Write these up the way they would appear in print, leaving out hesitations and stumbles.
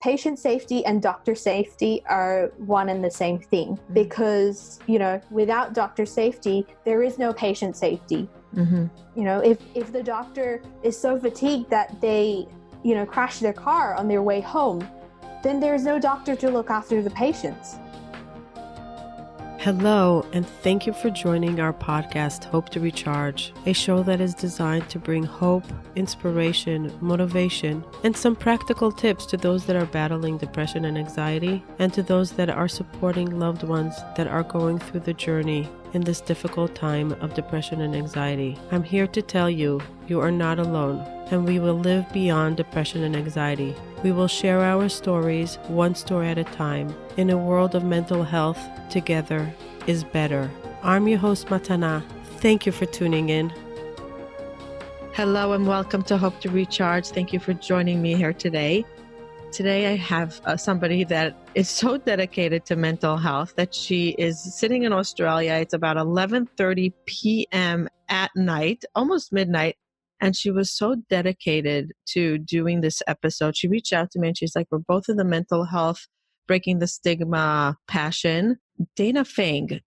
patient safety and doctor safety are one and the same thing, because, without doctor safety, there is no patient safety. If the doctor is so fatigued that they, crash their car on their way home, then there's no doctor to look after the patients. Hello, and thank you for joining our podcast, Hope to Recharge, a show that is designed to bring hope, inspiration, motivation, and some practical tips to those that are battling depression and anxiety, and to those that are supporting loved ones that are going through the journey in this difficult time of depression and anxiety. I'm here to tell you, you are not alone, and we will live beyond depression and anxiety. We will share our stories, one story at a time, in a world of mental health. Together is better. I'm your host, Matana. Thank you for tuning in. Hello and welcome to Hope to Recharge. Thank you for joining me here today. Today I have somebody that is so dedicated to mental health that she is sitting in Australia. It's about 11:30 p.m. at night, almost midnight. And she was so dedicated to doing this episode. She reached out to me and she's like, we're both in the mental health, breaking the stigma passion. Dana Fang.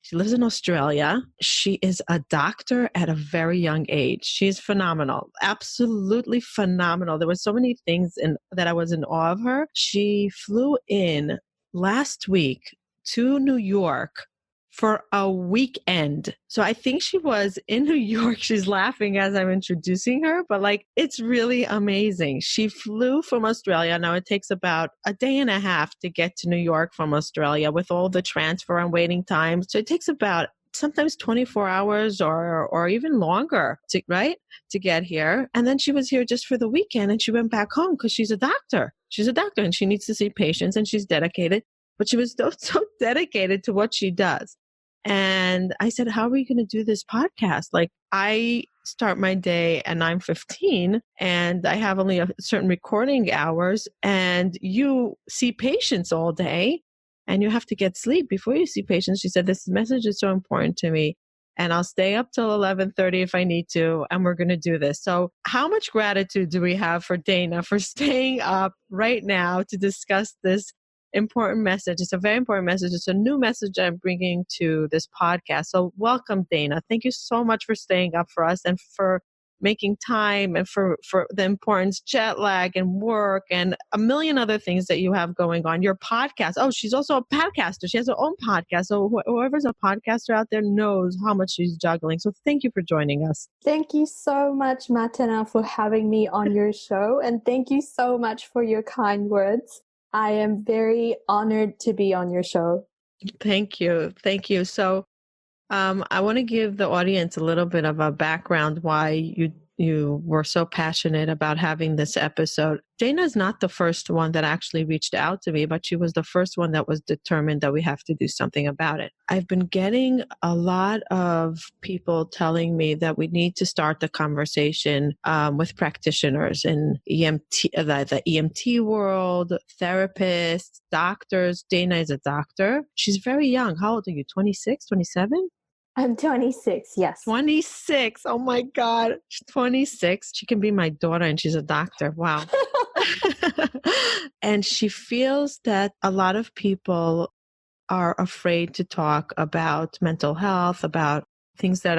She lives in Australia. She is a doctor at a very young age. She's phenomenal, absolutely phenomenal. There were so many things that I was in awe of her. She flew in last week to New York for a weekend. So I think she was in New York. She's laughing as I'm introducing her, but it's really amazing. She flew from Australia. Now it takes about a day and a half to get to New York from Australia with all the transfer and waiting times. So it takes about sometimes 24 hours or even longer to get here. And then she was here just for the weekend and she went back home because she's a doctor. She's a doctor and she needs to see patients and she's dedicated, but she was so dedicated to what she does. And I said, how are we going to do this podcast? I start my day at 9:15 and I have only a certain recording hours, and you see patients all day and you have to get sleep before you see patients. She said, this message is so important to me and I'll stay up till 11:30 if I need to, and we're going to do this. So how much gratitude do we have for Dana for staying up right now to discuss this important message? It's a very important message. It's a new message I'm bringing to this podcast. So welcome, Dana. Thank you so much for staying up for us and for making time and for the importance, jet lag and work and a million other things that you have going on. Your podcast. Oh, she's also a podcaster. She has her own podcast. So whoever's a podcaster out there knows how much she's juggling. So thank you for joining us. Thank you so much, Matana, for having me on your show. And thank you so much for your kind words. I am very honored to be on your show. Thank you. Thank you. So I want to give the audience a little bit of a background why you were so passionate about having this episode. Dana's not the first one that actually reached out to me, but she was the first one that was determined that we have to do something about it. I've been getting a lot of people telling me that we need to start the conversation with practitioners in EMT, the EMT world, therapists, doctors. Dana is a doctor. She's very young. How old are you? 26, 27? I'm 26, yes. 26. Oh my God. She's 26. She can be my daughter and she's a doctor. Wow. And she feels that a lot of people are afraid to talk about mental health, about things that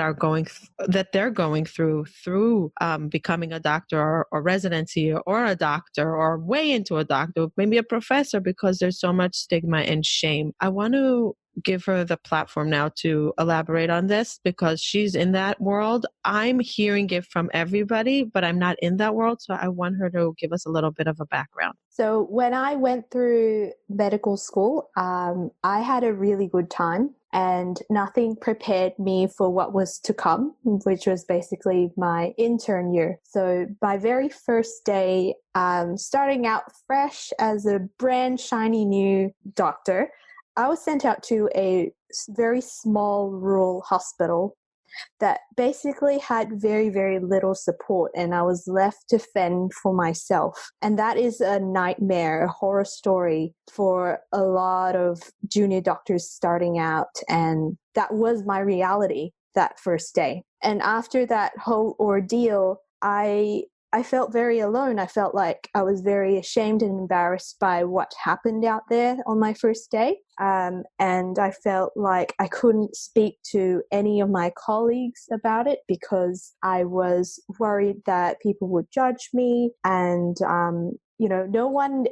they're going through becoming a doctor or residency or a doctor or way into a doctor, maybe a professor, because there's so much stigma and shame. I want to give her the platform now to elaborate on this because she's in that world. I'm hearing it from everybody, but I'm not in that world. So I want her to give us a little bit of a background. So when I went through medical school, I had a really good time and nothing prepared me for what was to come, which was basically my intern year. So my very first day, starting out fresh as a brand shiny new doctor, I was sent out to a very small rural hospital that basically had very, very little support, and I was left to fend for myself. And that is a nightmare, a horror story for a lot of junior doctors starting out. And that was my reality that first day. And after that whole ordeal, I I felt very alone. I felt like I was very ashamed and embarrassed by what happened out there on my first day. And I felt like I couldn't speak to any of my colleagues about it because I was worried that people would judge me. And, no one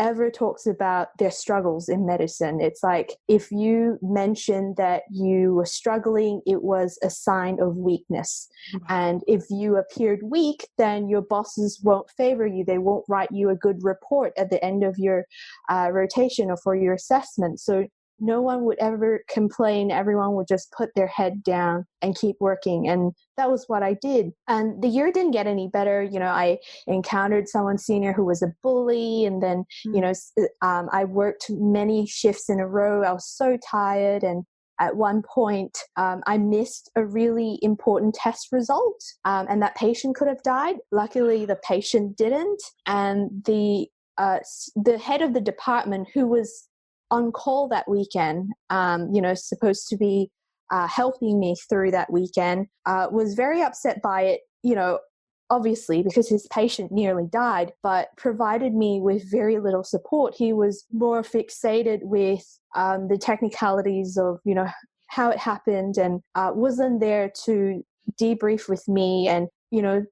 ever talks about their struggles in medicine. It's like if you mentioned that you were struggling, it was a sign of weakness. And if you appeared weak, then your bosses won't favor you. They won't write you a good report at the end of your rotation or for your assessment. So no one would ever complain. Everyone would just put their head down and keep working. And that was what I did. And the year didn't get any better. I encountered someone senior who was a bully. And then, I worked many shifts in a row. I was so tired. And at one point, I missed a really important test result, and that patient could have died. Luckily, the patient didn't. And the head of the department, who was on call that weekend, supposed to be helping me through that weekend, was very upset by it, obviously because his patient nearly died, but provided me with very little support. He was more fixated with the technicalities of, how it happened, and wasn't there to debrief with me and,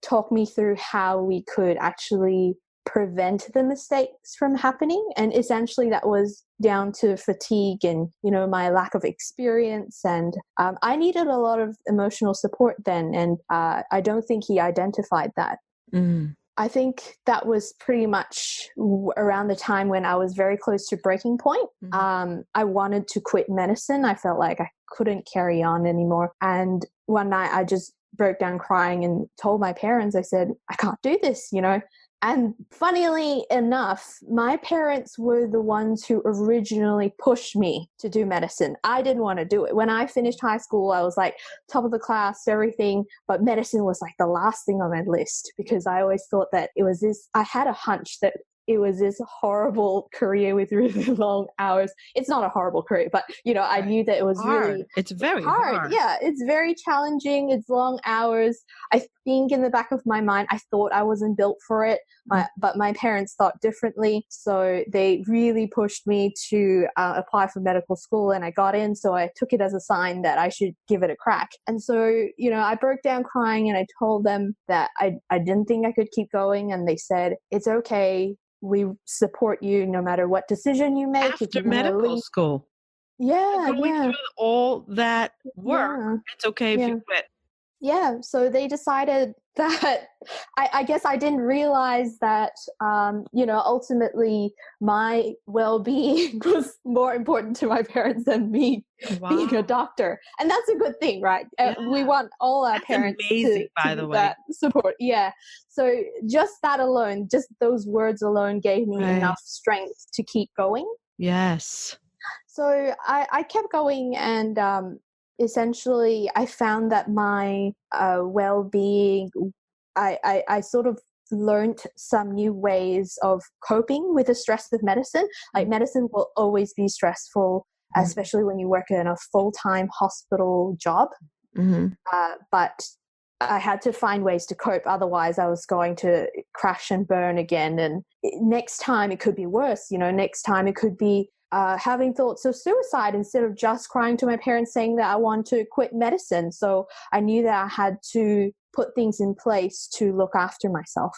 talk me through how we could actually prevent the mistakes from happening. And essentially that was down to fatigue and, my lack of experience. And I needed a lot of emotional support then. And I don't think he identified that. I think that was pretty much around the time when I was very close to breaking point. I wanted to quit medicine. I felt like I couldn't carry on anymore. And one night I just broke down crying and told my parents, I said, I can't do this, And funnily enough, my parents were the ones who originally pushed me to do medicine. I didn't want to do it. When I finished high school, I was like top of the class, everything, but medicine was like the last thing on my list because I always thought that I had a hunch that it was this horrible career with really long hours. It's not a horrible career, but, I knew that it was hard. It's very hard. Yeah, it's very challenging. It's long hours. I think in the back of my mind, I thought I wasn't built for it, but my parents thought differently. So they really pushed me to apply for medical school, and I got in. So I took it as a sign that I should give it a crack. And so, I broke down crying and I told them that I didn't think I could keep going. And they said, it's okay. We support you no matter what decision you make. After medical school. Yeah. Going through all that work, it's okay if you quit. Yeah. So they decided that I guess I didn't realize that, ultimately my well-being was more important to my parents than me being a doctor. And that's a good thing, right? Yeah. We want all our parents amazing, by the way. That support. Yeah. So just that alone, just those words alone gave me enough strength to keep going. Yes. So I kept going, and essentially I found that my well-being, I sort of learned some new ways of coping with the stress of medicine. Like medicine will always be stressful, especially when you work in a full-time hospital job. But I had to find ways to cope. Otherwise, I was going to crash and burn again. And next time it could be worse. Next time it could be having thoughts of suicide instead of just crying to my parents saying that I want to quit medicine. So I knew that I had to put things in place to look after myself.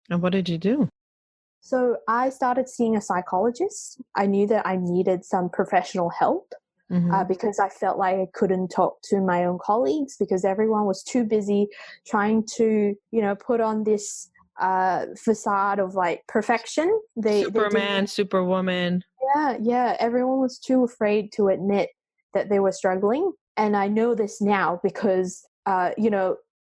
And what did you do? So I started seeing a psychologist. I knew that I needed some professional help because I felt like I couldn't talk to my own colleagues because everyone was too busy trying to, put on this facade of like perfection. Superman, Superwoman. Yeah. Everyone was too afraid to admit that they were struggling. And I know this now because,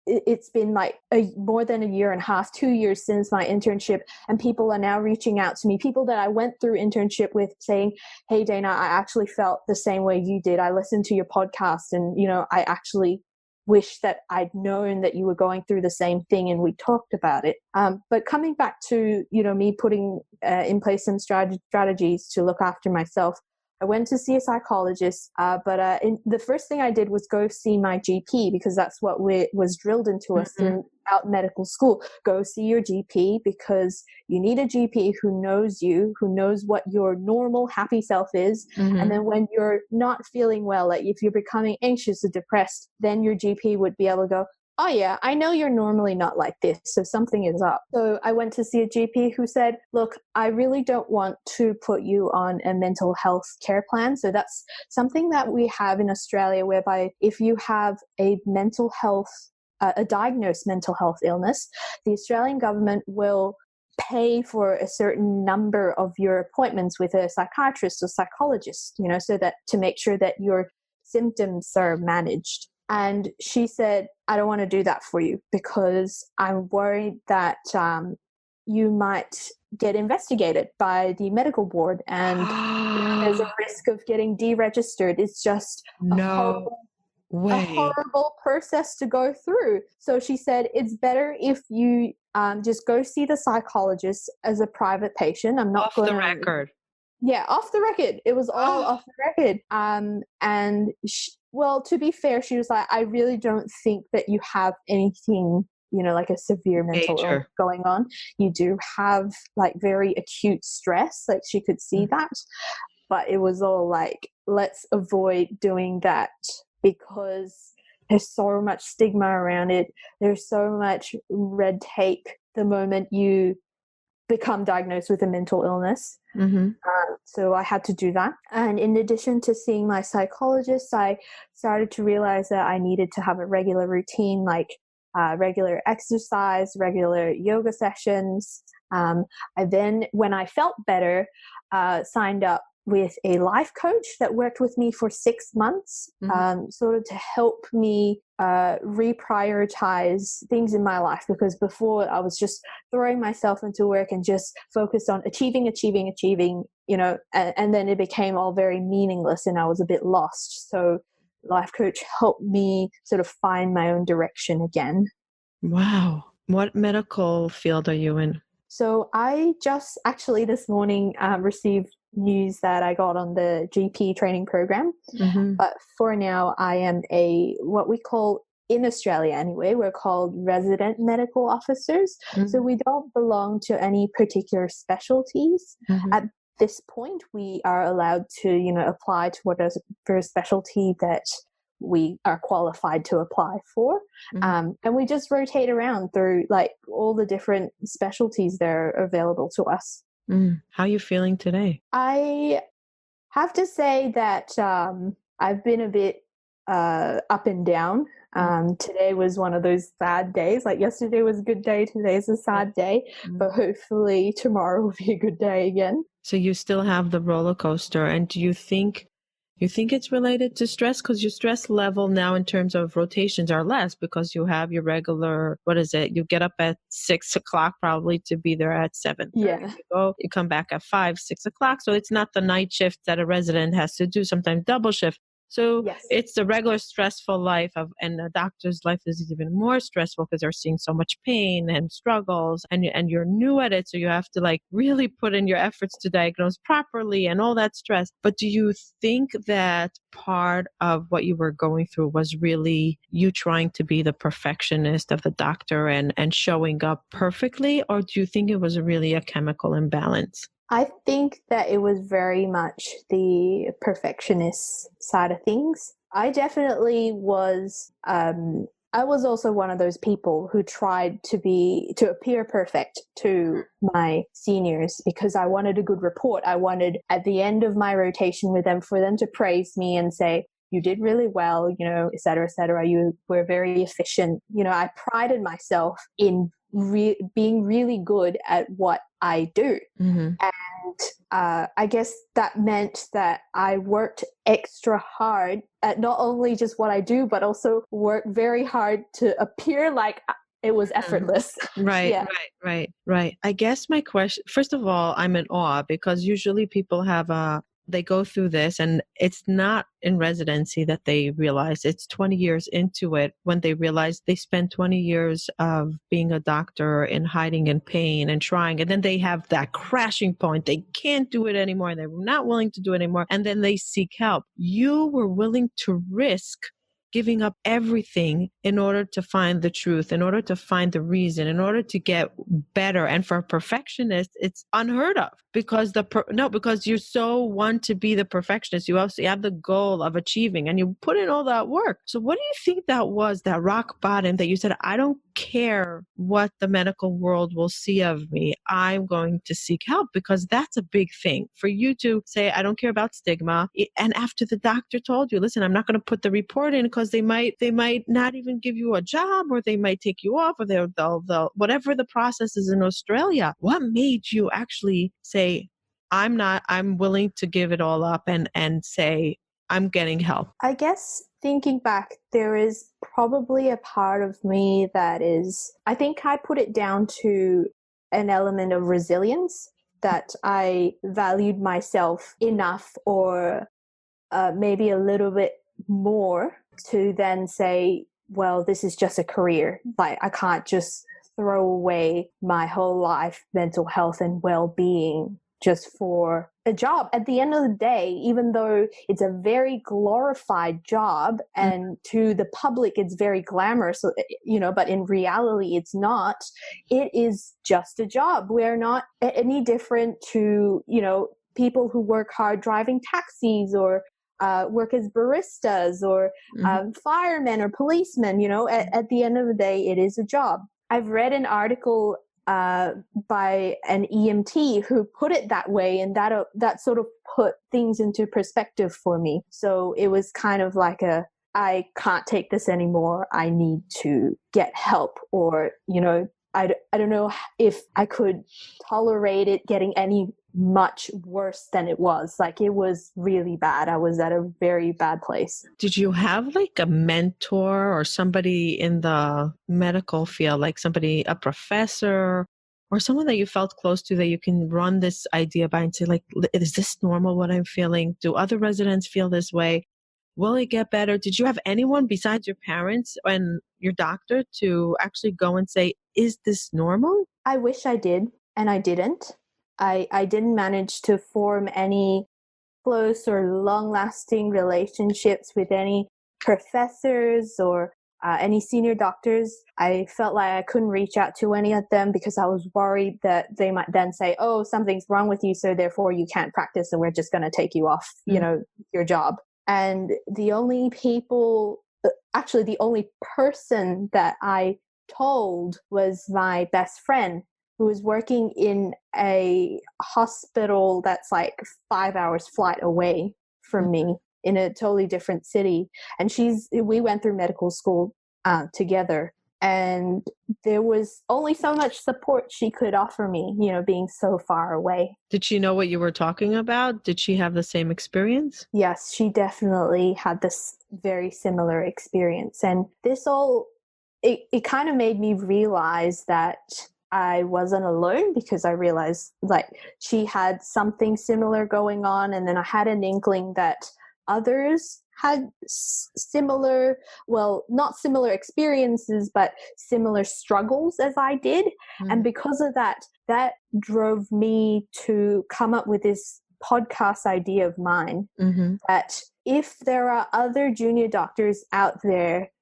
it's been like more than a year and a half, 2 years since my internship, and people are now reaching out to me, people that I went through internship with saying, hey, Dana, I actually felt the same way you did. I listened to your podcast and, I actually wish that I'd known that you were going through the same thing and we talked about it. But coming back to, me putting in place some strategies to look after myself, I went to see a psychologist, but the first thing I did was go see my GP, because that's what was drilled into us throughout medical school. Go see your GP, because you need a GP who knows you, who knows what your normal happy self is. And then when you're not feeling well, like if you're becoming anxious or depressed, then your GP would be able to go, oh yeah, I know you're normally not like this, so something is up. So I went to see a GP who said, look, I really don't want to put you on a mental health care plan. So that's something that we have in Australia, whereby if you have a mental health, a diagnosed mental health illness, the Australian government will pay for a certain number of your appointments with a psychiatrist or psychologist, so that to make sure that your symptoms are managed. And she said, I don't want to do that for you, because I'm worried that you might get investigated by the medical board, and there's a risk of getting deregistered. It's just a horrible process to go through. So she said, it's better if you just go see the psychologist as a private patient. I'm not going to... Off the record. Yeah, off the record. It was all off the record. Well, to be fair, she was like, I really don't think that you have anything, like a severe mental illness going on. You do have like very acute stress. Like she could see that. But it was all like, let's avoid doing that, because there's so much stigma around it. There's so much red tape the moment you become diagnosed with a mental illness. So I had to do that. And in addition to seeing my psychologist, I started to realize that I needed to have a regular routine, like regular exercise, regular yoga sessions. I then, when I felt better, signed up with a life coach that worked with me for 6 months, sort of to help me reprioritize things in my life, because before I was just throwing myself into work and just focused on achieving, and then it became all very meaningless and I was a bit lost. So life coach helped me sort of find my own direction again. Wow. What medical field are you in? So I just actually this morning received news that I got on the GP training program. But for now, I am what we call, in Australia anyway, we're called resident medical officers. So we don't belong to any particular specialties. At this point, we are allowed to, apply to whatever specialty that we are qualified to apply for. And we just rotate around through like all the different specialties that are available to us. How are you feeling today? I have to say that I've been a bit up and down. Today was one of those sad days. Like yesterday was a good day, today's a sad day, but hopefully tomorrow will be a good day again. So you still have the roller coaster, and do you think it's related to stress? Because your stress level now in terms of rotations are less, because you have your regular, you get up at 6 o'clock probably to be there at 7. Yeah. You come back at 5, 6 o'clock. So it's not the night shift that a resident has to do, sometimes double shift. So it's the regular stressful life and a doctor's life is even more stressful because they're seeing so much pain and struggles, and you're new at it. So you have to like really put in your efforts to diagnose properly and all that stress. But do you think that part of what you were going through was really you trying to be the perfectionist of the doctor and showing up perfectly? Or do you think it was really a chemical imbalance? I think that it was very much the perfectionist side of things. I definitely was, I was also one of those people who tried to appear perfect to my seniors, because I wanted a good report. I wanted at the end of my rotation with them for them to praise me and say, you did really well, et cetera, et cetera. You were very efficient. I prided myself in being really good at what I do. And I guess that meant that I worked extra hard at not only just what I do, but also worked very hard to appear like it was effortless. Right. I guess my question, first of all, I'm in awe, because usually people have they go through this, and it's not in residency that they realize, it's 20 years into it when they realize they spent 20 years of being a doctor in hiding in pain and trying, and then they have that crashing point. They can't do it anymore. They're not willing to do it anymore. And then they seek help. You were willing to risk giving up everything in order to find the truth, in order to find the reason, in order to get better. And for a perfectionist, it's unheard of because because you so want to be the perfectionist. You also have the goal of achieving and you put in all that work. So what do you think that was, that rock bottom that you said, I don't care what the medical world will see of me. I'm going to seek help, because that's a big thing for you to say, I don't care about stigma. And after the doctor told you, listen, I'm not going to put the report in because they might not even give you a job, or they might take you off, or they'll whatever the process is in Australia. What made you actually say, I'm willing to give it all up and say, I'm getting help? I guess thinking back, there is probably a part of me that is, I think I put it down to an element of resilience, that I valued myself enough, or maybe a little bit more, to then say, well, this is just a career. Like, I can't just throw away my whole life, mental health and well-being, just for a job. At the end of the day, even though it's a very glorified job and to the public it's very glamorous, but in reality it's not. It is just a job. We're not any different to, people who work hard driving taxis, or work as baristas, or firemen or policemen. At the end of the day, it is a job. I've read an article by an EMT who put it that way, and that sort of put things into perspective for me. So it was kind of like I can't take this anymore. I need to get help, or, I don't know if I could tolerate it getting any much worse than it was. Like, it was really bad. I was at a very bad place. Did you have like a mentor or somebody in the medical field, like a professor or someone that you felt close to, that you can run this idea by and say, like, is this normal what I'm feeling? Do other residents feel this way? Will it get better? Did you have anyone besides your parents and your doctor to actually go and say, is this normal? I wish I did, and I didn't. I didn't manage to form any close or long-lasting relationships with any professors or any senior doctors. I felt like I couldn't reach out to any of them because I was worried that they might then say, oh, something's wrong with you, so therefore you can't practice and we're just going to take you off, your job. And the only person that I told was my best friend, who was working in a hospital that's like 5 hours flight away from me, in a totally different city. And we went through medical school together. And there was only so much support she could offer me, being so far away. Did she know what you were talking about? Did she have the same experience? Yes, she definitely had this very similar experience. And this it kind of made me realize that I wasn't alone, because I realized, like, she had something similar going on. And then I had an inkling that others had similar, well, not similar experiences, but similar struggles as I did. And because of that drove me to come up with this podcast idea of mine, that if there are other junior doctors out there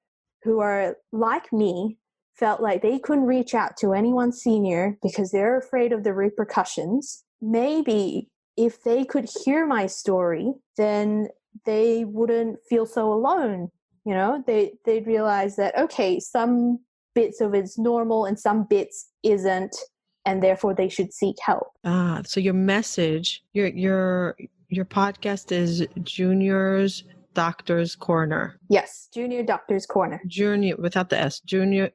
who are like me, felt like they couldn't reach out to anyone senior because they're afraid of the repercussions, maybe if they could hear my story, then they wouldn't feel so alone. They'd realize that, okay, some bits of it's normal and some bits isn't, and therefore they should seek help. So your message, your podcast is Juniors Doctors Corner. Yes, Junior Doctors Corner. Junior without the S. Junior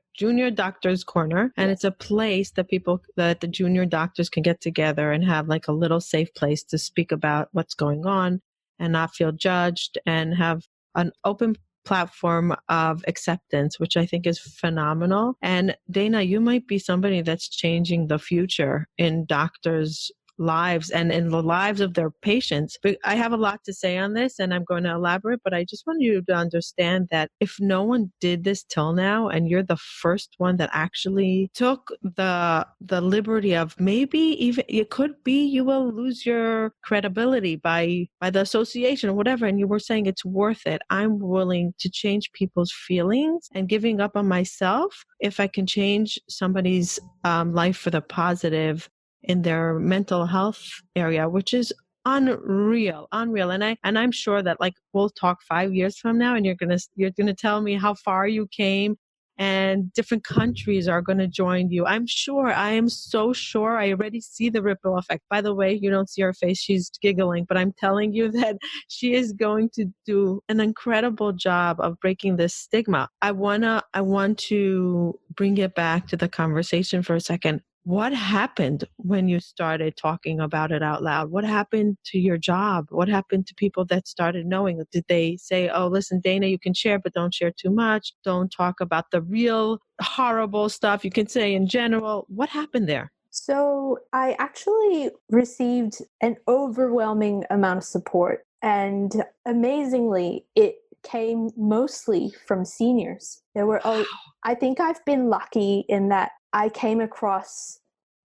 Doctors Corner. And It's a place that the junior doctors can get together and have like a little safe place to speak about what's going on and not feel judged, and have an open platform of acceptance, which I think is phenomenal. And Dana, you might be somebody that's changing the future in doctors lives and in the lives of their patients. But I have a lot to say on this and I'm going to elaborate, but I just want you to understand that if no one did this till now and you're the first one that actually took the liberty of maybe even it could be you will lose your credibility by the association or whatever, and you were saying it's worth it. I'm willing to change people's feelings and giving up on myself if I can change somebody's life for the positive in their mental health area, which is unreal. And I'm sure that like we'll talk 5 years from now and you're gonna tell me how far you came and different countries are going to join you. I am so sure. I already see the ripple effect. By the way, you don't see her face. She's giggling, but I'm telling you that she is going to do an incredible job of breaking this stigma. I want to bring it back to the conversation for a second. What happened when you started talking about it out loud? What happened to your job? What happened to people that started knowing? Did they say, oh, listen, Dana, you can share, but don't share too much. Don't talk about the real horrible stuff. You can say in general. What happened there? So I actually received an overwhelming amount of support. And amazingly, it came mostly from seniors. I think I've been lucky in that I came across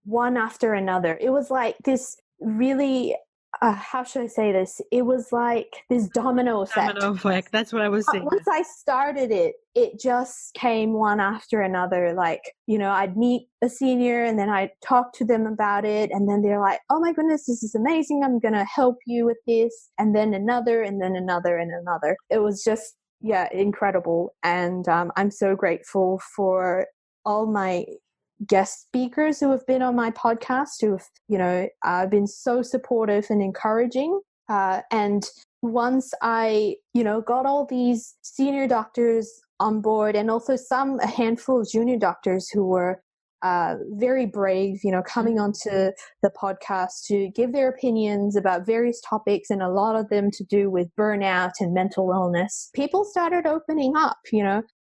one after another. It was like this really, how should I say this? It was like this domino effect. Domino effect. That's what I was saying. Once I started it, it just came one after another. Like, I'd meet a senior and then I'd talk to them about it. And then they're like, oh my goodness, this is amazing. I'm going to help you with this. And then another, and then another, and another. It was just, incredible. And I'm so grateful for all my guest speakers who have been on my podcast, who have, been so supportive and encouraging. And once I, got all these senior doctors on board and also a handful of junior doctors who were very brave, coming onto the podcast to give their opinions about various topics, and a lot of them to do with burnout and mental illness, people started opening up.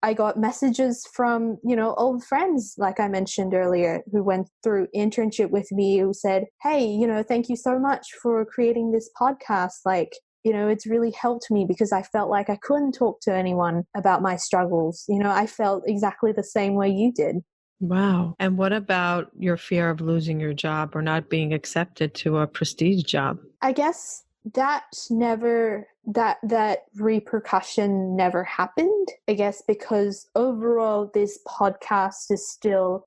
I got messages from, old friends, like I mentioned earlier, who went through internship with me, who said, hey, thank you so much for creating this podcast. Like, it's really helped me because I felt like I couldn't talk to anyone about my struggles. I felt exactly the same way you did. Wow. And what about your fear of losing your job or not being accepted to a prestige job? I guess that repercussion never happened, I guess, because overall this podcast is still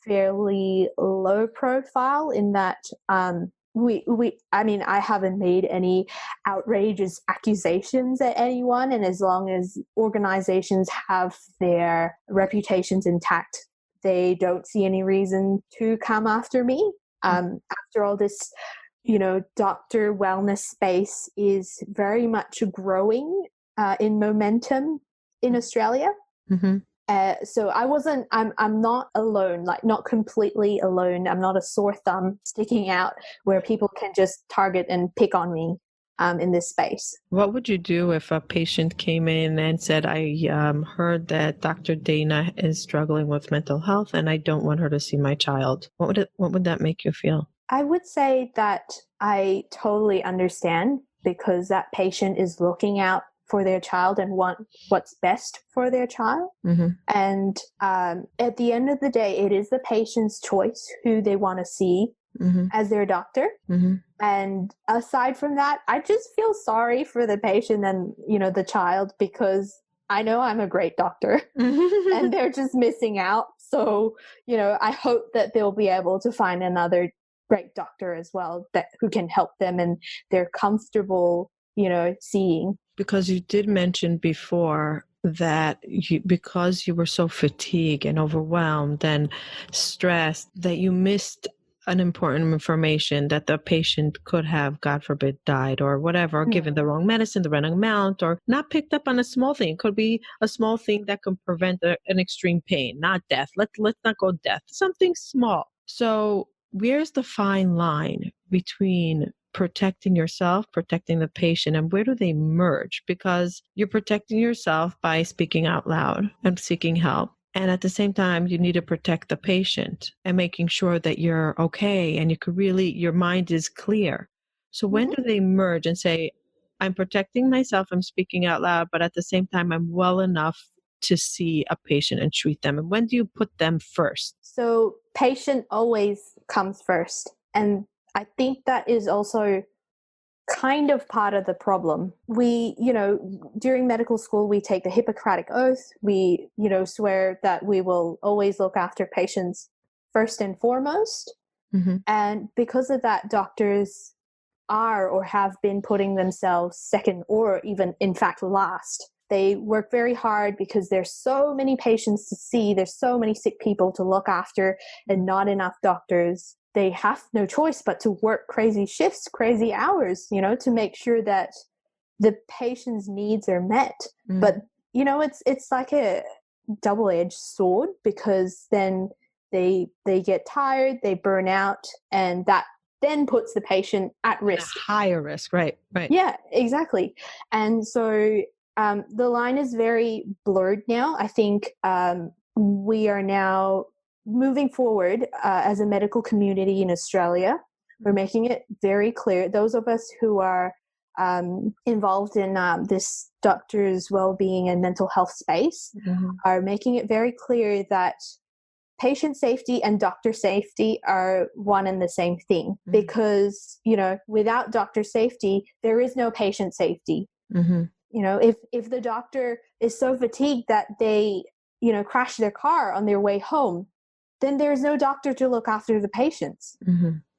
fairly low profile in that I haven't made any outrageous accusations at anyone, and as long as organizations have their reputations intact, they don't see any reason to come after me. After all, this doctor wellness space is very much growing in momentum in Australia. Mm-hmm. So I'm not alone, like not completely alone. I'm not a sore thumb sticking out where people can just target and pick on me in this space. What would you do if a patient came in and said, I heard that Dr. Dana is struggling with mental health and I don't want her to see my child? What would that make you feel? I would say that I totally understand, because that patient is looking out for their child and want what's best for their child. Mm-hmm. And at the end of the day, it is the patient's choice who they want to see mm-hmm. as their doctor. Mm-hmm. And aside from that, I just feel sorry for the patient and, the child, because I know I'm a great doctor and they're just missing out. So, I hope that they'll be able to find another great doctor as well who can help them and they're comfortable, seeing. Because you did mention before that because you were so fatigued and overwhelmed and stressed that you missed an important information that the patient could have, God forbid, died or whatever, or given the wrong medicine, the wrong amount, or not picked up on a small thing. It could be a small thing that can prevent an extreme pain, not death. Let's not go death, something small. So where's the fine line between protecting yourself, protecting the patient, and where do they merge? Because you're protecting yourself by speaking out loud and seeking help. And at the same time, you need to protect the patient and making sure that you're okay and you could really, your mind is clear. So when do they merge and say, I'm protecting myself, I'm speaking out loud, but at the same time, I'm well enough to see a patient and treat them? And when do you put them first? So patient always comes first. And I think that is also kind of part of the problem. We, during medical school, we take the Hippocratic Oath. We, swear that we will always look after patients first and foremost. Mm-hmm. And because of that, doctors are or have been putting themselves second or even, in fact, last. They work very hard because there's so many patients to see. There's so many sick people to look after and not enough doctors. They have no choice but to work crazy shifts, crazy hours, to make sure that the patient's needs are met. Mm. But, it's like a double-edged sword, because then they get tired, they burn out, and that then puts the patient at risk. A higher risk, right. Yeah, exactly. And so the line is very blurred now. I think we are now moving forward as a medical community in Australia. We're making it very clear. Those of us who are involved in this doctor's well-being and mental health space are making it very clear that patient safety and doctor safety are one and the same thing, because, without doctor safety, there is no patient safety. If the doctor is so fatigued that they, crash their car on their way home, then there's no doctor to look after the patients.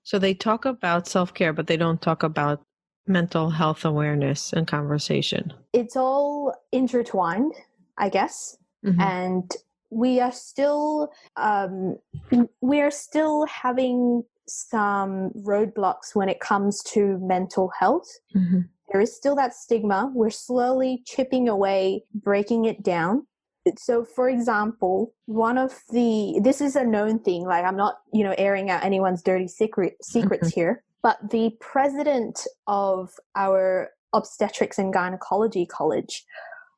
So they talk about self-care, but they don't talk about mental health awareness and conversation. It's all intertwined, I guess. And we are still having some roadblocks when it comes to mental health. There is still that stigma. We're slowly chipping away, breaking it down. So, for example, this is a known thing, like I'm not, airing out anyone's dirty secrets here, but the president of our obstetrics and gynecology college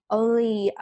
only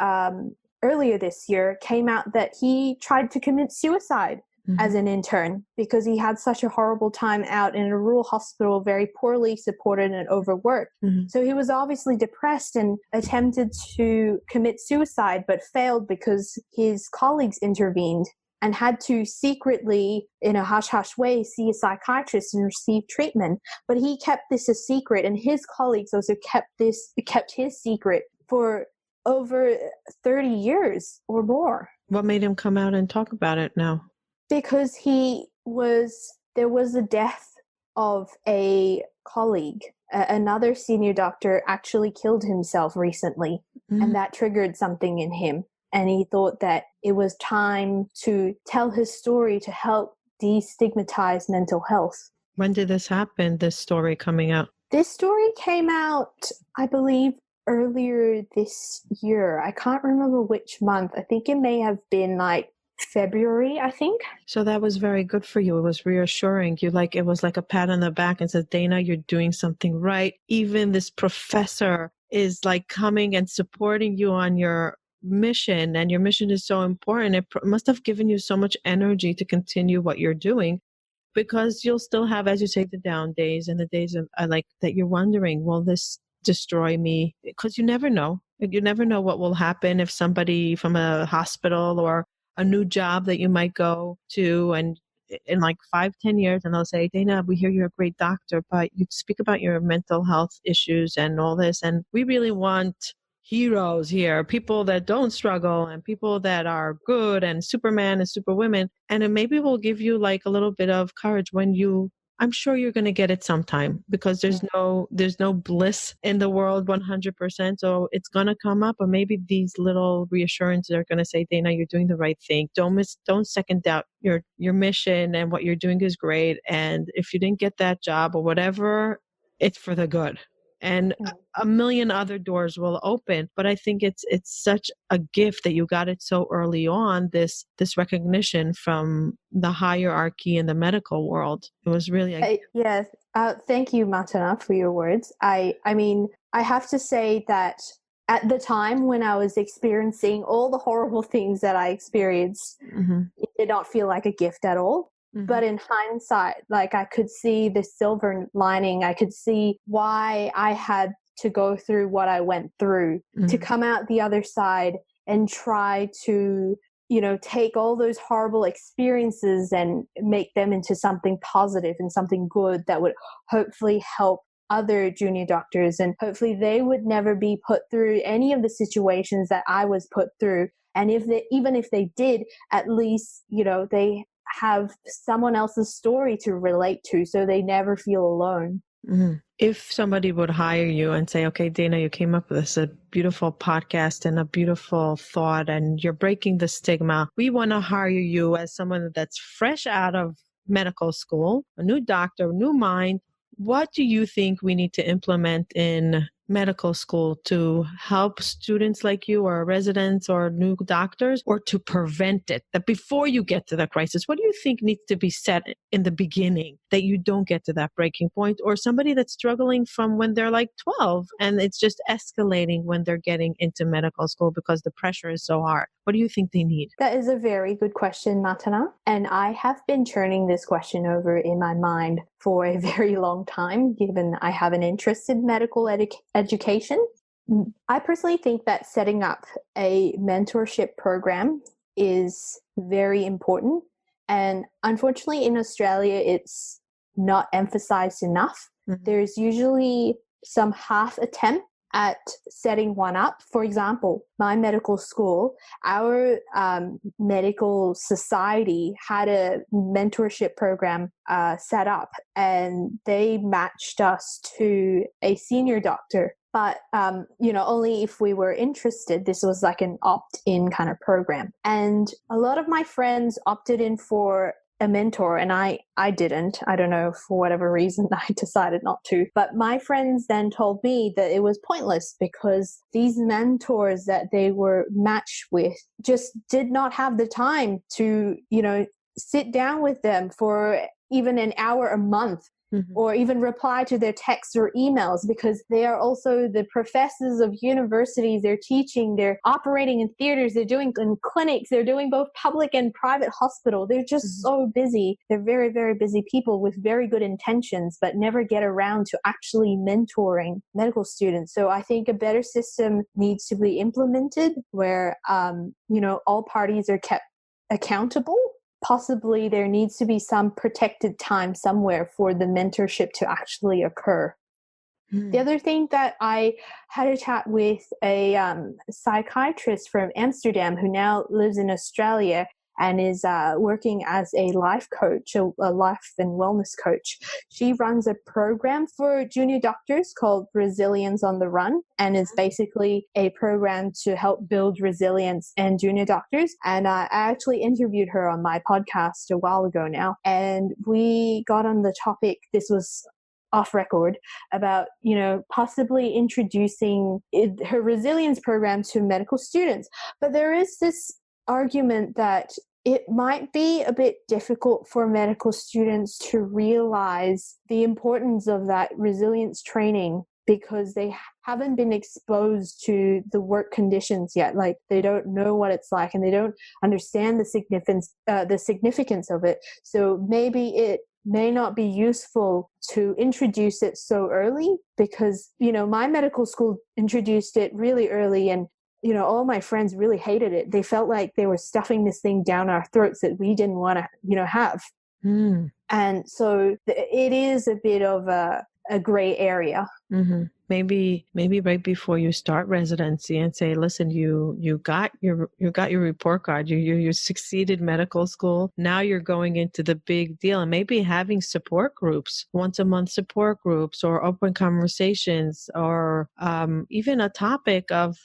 earlier this year came out that he tried to commit suicide as an intern because he had such a horrible time out in a rural hospital, very poorly supported and overworked. So he was obviously depressed and attempted to commit suicide, but failed because his colleagues intervened and had to secretly, in a hush-hush way, see a psychiatrist and receive treatment. But he kept this a secret, and his colleagues also kept his secret for over 30 years or more. What made him come out and talk about it now? Because there was a death of a colleague. Another senior doctor actually killed himself recently, and that triggered something in him. And he thought that it was time to tell his story to help destigmatize mental health. When did this happen, this story coming out? This story came out, I believe, earlier this year. I can't remember which month. I think it may have been like February, I think. So that was very good for you. It was reassuring. It was like a pat on the back and says, Dana, you're doing something right. Even this professor is like coming and supporting you on your mission, and your mission is so important. It must have given you so much energy to continue what you're doing, because you'll still have, as you say, the down days and the days of that you're wondering, will this destroy me? Because you never know. You never know what will happen if somebody from a hospital or a new job that you might go to, and in like 5-10 years, and they'll say, Dana, we hear you're a great doctor, but you speak about your mental health issues and all this, and we really want heroes here, people that don't struggle and people that are good and Superman and Superwomen. And it maybe will give you like a little bit of courage when I'm sure you're going to get it sometime, because there's no bliss in the world 100%. So it's going to come up, or maybe these little reassurances are going to say, Dana, you're doing the right thing. Don't second doubt your mission, and what you're doing is great. And if you didn't get that job or whatever, it's for the good. And a million other doors will open. But I think it's such a gift that you got it so early on, this recognition from the hierarchy in the medical world. It was really yes. Thank you, Matana, for your words. I mean, I have to say that at the time when I was experiencing all the horrible things that I experienced, it did not feel like a gift at all. But in hindsight, like, I could see the silver lining. I could see why I had to go through what I went through to come out the other side and try to, take all those horrible experiences and make them into something positive and something good that would hopefully help other junior doctors, and hopefully they would never be put through any of the situations that I was put through. And even if they did, at least, they have someone else's story to relate to, so they never feel alone. If somebody would hire you and say, okay, Dana, you came up with this a beautiful podcast and a beautiful thought, and you're breaking the stigma. We want to hire you as someone that's fresh out of medical school, a new doctor, new mind. What do you think we need to implement in medical school to help students like you, or residents or new doctors, or to prevent it? That before you get to the crisis, what do you think needs to be set in the beginning that you don't get to that breaking point? Or somebody that's struggling from when they're like 12 and it's just escalating when they're getting into medical school because the pressure is so hard. What do you think they need? That is a very good question, Matana. And I have been turning this question over in my mind for a very long time, given I have an interest in medical education. I personally think that setting up a mentorship program is very important. And unfortunately, in Australia, it's not emphasized enough. There's usually some half attempt at setting one up. For example, my medical school, our medical society had a mentorship program set up, and they matched us to a senior doctor. But, only if we were interested. This was like an opt-in kind of program. And a lot of my friends opted in for a mentor, and I didn't. I don't know, for whatever reason, I decided not to. But my friends then told me that it was pointless because these mentors that they were matched with just did not have the time to, sit down with them for even an hour a month. Or even reply to their texts or emails, because they are also the professors of universities. They're teaching, they're operating in theaters, they're doing in clinics, they're doing both public and private hospital. They're just so busy. They're very, very busy people with very good intentions, but never get around to actually mentoring medical students. So I think a better system needs to be implemented where, all parties are kept accountable. Possibly there needs to be some protected time somewhere for the mentorship to actually occur. The other thing that I had a chat with a psychiatrist from Amsterdam who now lives in Australia and is working as a life coach, a life and wellness coach. She runs a program for junior doctors called Resilience on the Run, and is basically a program to help build resilience in junior doctors. And I actually interviewed her on my podcast a while ago now, and we got on the topic, this was off record, about, possibly introducing her resilience program to medical students. But there is this argument that it might be a bit difficult for medical students to realize the importance of that resilience training because they haven't been exposed to the work conditions yet. Like, they don't know what it's like, and they don't understand the significance of it. So maybe it may not be useful to introduce it so early, because, my medical school introduced it really early, and all my friends really hated it. They felt like they were stuffing this thing down our throats that we didn't want to, have. And so it is a bit of a gray area. Maybe right before you start residency, and say, listen, you got your report card, you succeeded medical school. Now you're going into the big deal, and maybe having support groups, once a month support groups, or open conversations, or even a topic of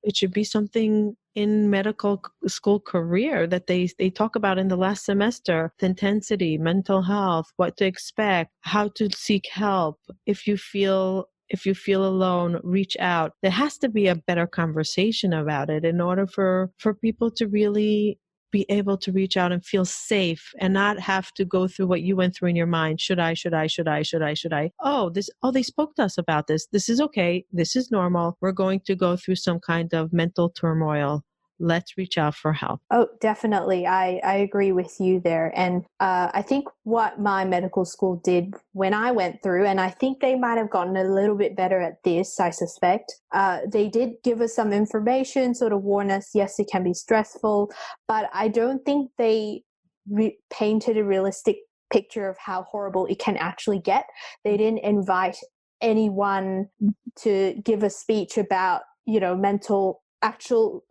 it should be something in medical school career that they talk about in the last semester: the intensity, mental health, what to expect, how to seek help. If you feel alone, reach out. There has to be a better conversation about it in order for people to really be able to reach out and feel safe and not have to go through what you went through in your mind. Should I? Oh, they spoke to us about this. This is okay. This is normal. We're going to go through some kind of mental turmoil. Let's reach out for help. Oh, definitely. I agree with you there. And I think what my medical school did when I went through, and I think they might have gotten a little bit better at this, I suspect, they did give us some information, sort of warn us, yes, it can be stressful, but I don't think they painted a realistic picture of how horrible it can actually get. They didn't invite anyone to give a speech about, actual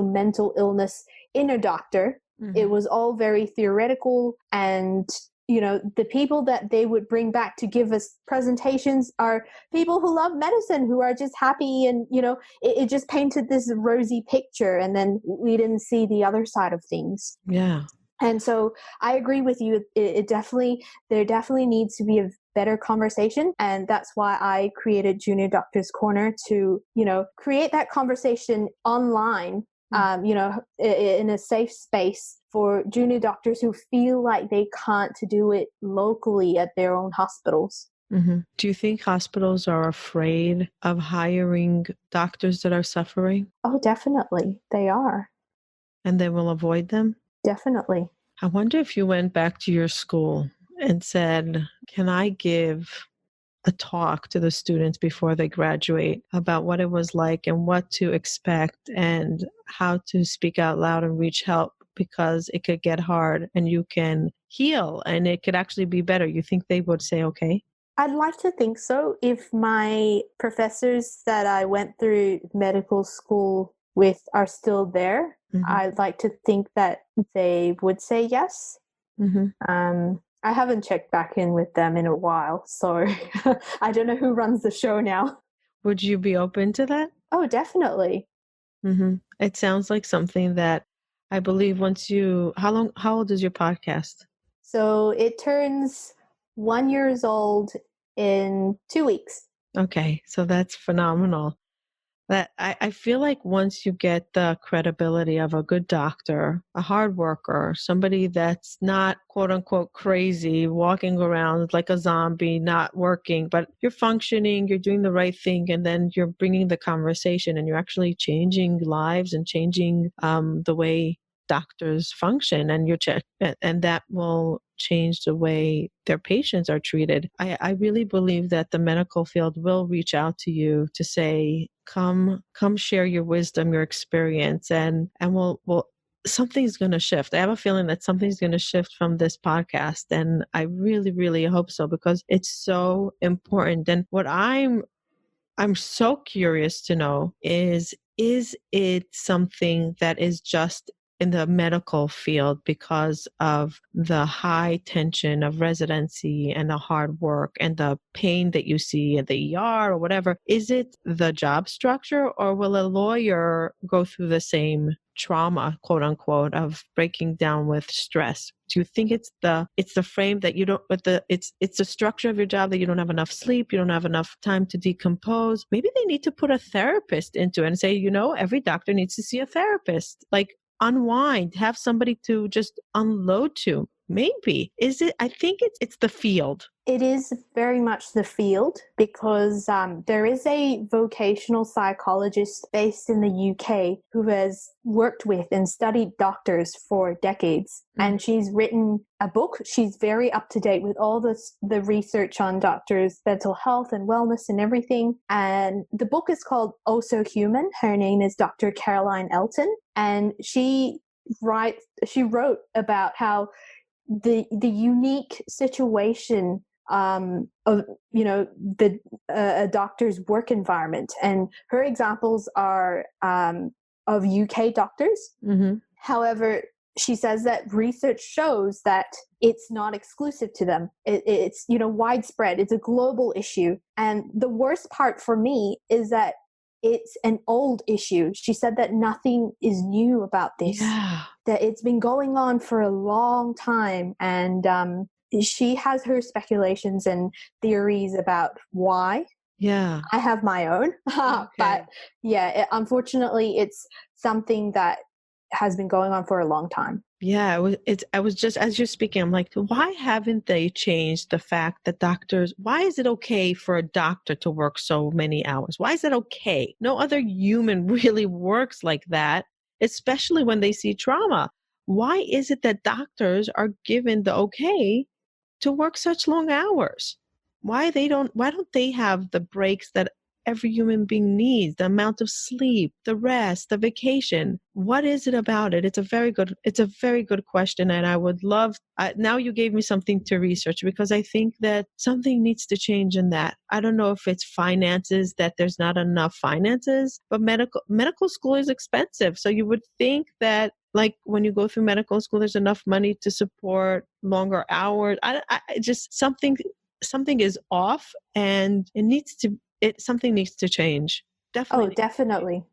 mental illness in a doctor. Mm-hmm. It was all very theoretical, and the people that they would bring back to give us presentations are people who love medicine, who are just happy, and it just painted this rosy picture, and then we didn't see the other side of things. Yeah. And so I agree with you. There definitely needs to be a better conversation. And that's why I created Junior Doctors Corner to, create that conversation online, in a safe space for junior doctors who feel like they can't do it locally at their own hospitals. Mm-hmm. Do you think hospitals are afraid of hiring doctors that are suffering? Oh, definitely. They are. And they will avoid them? Definitely. I wonder if you went back to your school and said, can I give a talk to the students before they graduate about what it was like and what to expect and how to speak out loud and reach help, because it could get hard and you can heal and it could actually be better? You think they would say, okay? I'd like to think so. If my professors that I went through medical school with are still there, mm-hmm. I'd like to think that they would say yes. Mm-hmm. I haven't checked back in with them in a while, so I don't know who runs the show now. Would you be open to that? Oh, definitely. Mm-hmm. It sounds like something that I believe how old is your podcast? So it turns 1 year old in 2 weeks. Okay, so that's phenomenal. That I feel like once you get the credibility of a good doctor, a hard worker, somebody that's not quote unquote crazy, walking around like a zombie, not working, but you're functioning, you're doing the right thing, and then you're bringing the conversation and you're actually changing lives and changing the way doctors function, and and that will change the way their patients are treated. I really believe that the medical field will reach out to you to say, come share your wisdom, your experience, and we'll something's going to shift. I have a feeling that something's going to shift from this podcast, and I really, really hope so, because it's so important. And what I'm so curious to know is it something that is just in the medical field because of the high tension of residency and the hard work and the pain that you see at the ER or whatever? Is it the job structure, or will a lawyer go through the same trauma, quote unquote, of breaking down with stress? Do you think it's the frame that you don't, it's the structure of your job that you don't have enough sleep, you don't have enough time to decompose? Maybe they need to put a therapist into it and say, every doctor needs to see a therapist. Like, unwind, have somebody to just unload to. Maybe. Is it? I think it's the field. It is very much the field, because there is a vocational psychologist based in the UK who has worked with and studied doctors for decades. Mm-hmm. And she's written a book. She's very up to date with all the research on doctors' mental health and wellness and everything. And the book is called Oh So Human. Her name is Dr. Caroline Elton. And she wrote about how the unique situation of a doctor's work environment, and her examples are of UK doctors. Mm-hmm. However, she says that research shows that it's not exclusive to them. It's widespread. It's a global issue, and the worst part for me is that it's an old issue. She said that nothing is new about this, that it's been going on for a long time. And she has her speculations and theories about why. Yeah. I have my own. Okay. But unfortunately, it's something that has been going on for a long time. Yeah, I was just, as you're speaking, I'm like, why haven't they changed the fact that doctors, why is it okay for a doctor to work so many hours? Why is that okay? No other human really works like that, especially when they see trauma. Why is it that doctors are given the okay to work such long hours? Why don't they have the breaks that every human being needs, the amount of sleep, the rest, the vacation? What is it about it? It's a very good question. And I would love, now you gave me something to research, because I think that something needs to change in that. I don't know if it's finances, that there's not enough finances, but medical school is expensive. So you would think that, like, when you go through medical school, there's enough money to support longer hours. I just, something is off, and something needs to change. Definitely. Oh, definitely.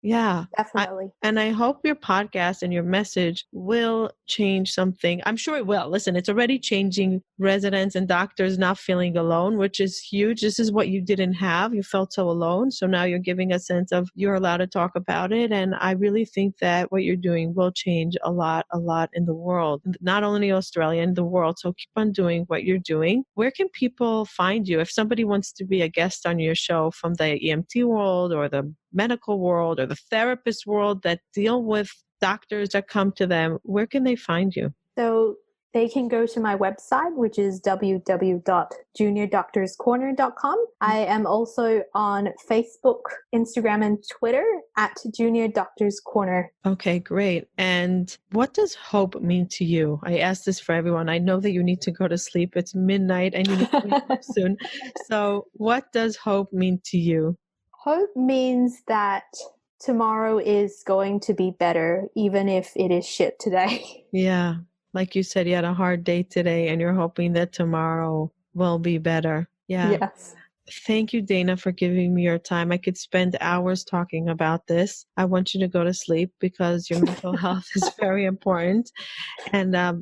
Yeah. Definitely. And I hope your podcast and your message will change something. I'm sure it will. Listen, it's already changing residents and doctors not feeling alone, which is huge. This is what you didn't have. You felt so alone. So now you're giving a sense of you're allowed to talk about it. And I really think that what you're doing will change a lot in the world, not only Australia, in the world. So keep on doing what you're doing. Where can people find you? If somebody wants to be a guest on your show from the EMT world or the medical world or the therapist world that deal with doctors that come to them, where can they find you? So they can go to my website, which is www.juniordoctorscorner.com. I am also on Facebook, Instagram, and Twitter at Junior Doctors Corner. Okay, great. And what does hope mean to you? I ask this for everyone. I know that you need to go to sleep. It's midnight and you need to wake up soon. So what does hope mean to you? Hope means that tomorrow is going to be better, even if it is shit today. Yeah. Like you said, you had a hard day today and you're hoping that tomorrow will be better. Yeah. Yes. Thank you, Dana, for giving me your time. I could spend hours talking about this. I want you to go to sleep because your mental health is very important. And I'm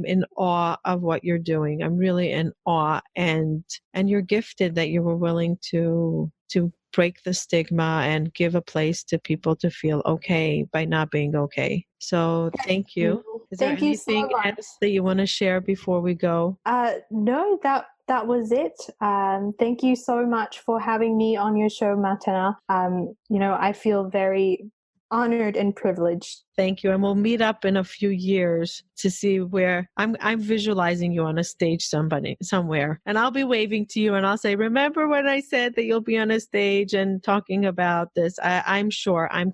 in awe of what you're doing. I'm really in awe. And you're gifted that you were willing to break the stigma and give a place to people to feel okay by not being okay. So thank you. Is there anything else that you want to share before we go? No, that was it. Thank you so much for having me on your show, Martina. I feel very honored and privileged. Thank you. And we'll meet up in a few years to see where I'm visualizing you on a stage somewhere. And I'll be waving to you and I'll say, remember when I said that you'll be on a stage and talking about this? I'm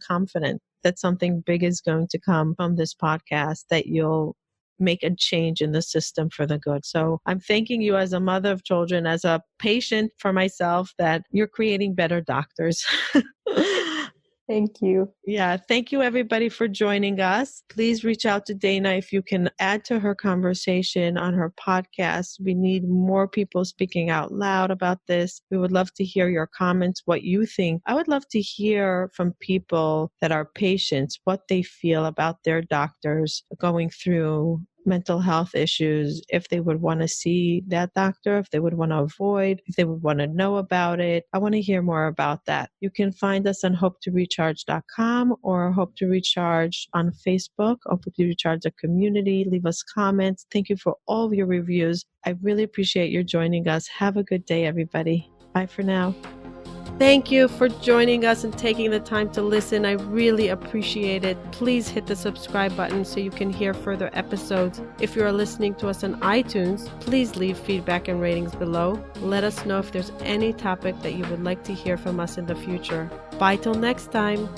confident that something big is going to come from this podcast, that you'll make a change in the system for the good. So I'm thanking you as a mother of children, as a patient for myself, that you're creating better doctors. Thank you. Yeah. Thank you, everybody, for joining us. Please reach out to Dana if you can add to her conversation on her podcast. We need more people speaking out loud about this. We would love to hear your comments, what you think. I would love to hear from people that are patients, what they feel about their doctors going through mental health issues, if they would want to see that doctor, if they would want to avoid, if they would want to know about it. I want to hear more about that. You can find us on HopeToRecharge.com or Hope to Recharge on Facebook, Hope to Recharge the community. Leave us comments. Thank you for all of your reviews. I really appreciate you joining us. Have a good day, everybody. Bye for now. Thank you for joining us and taking the time to listen. I really appreciate it. Please hit the subscribe button so you can hear further episodes. If you are listening to us on iTunes, please leave feedback and ratings below. Let us know if there's any topic that you would like to hear from us in the future. Bye till next time.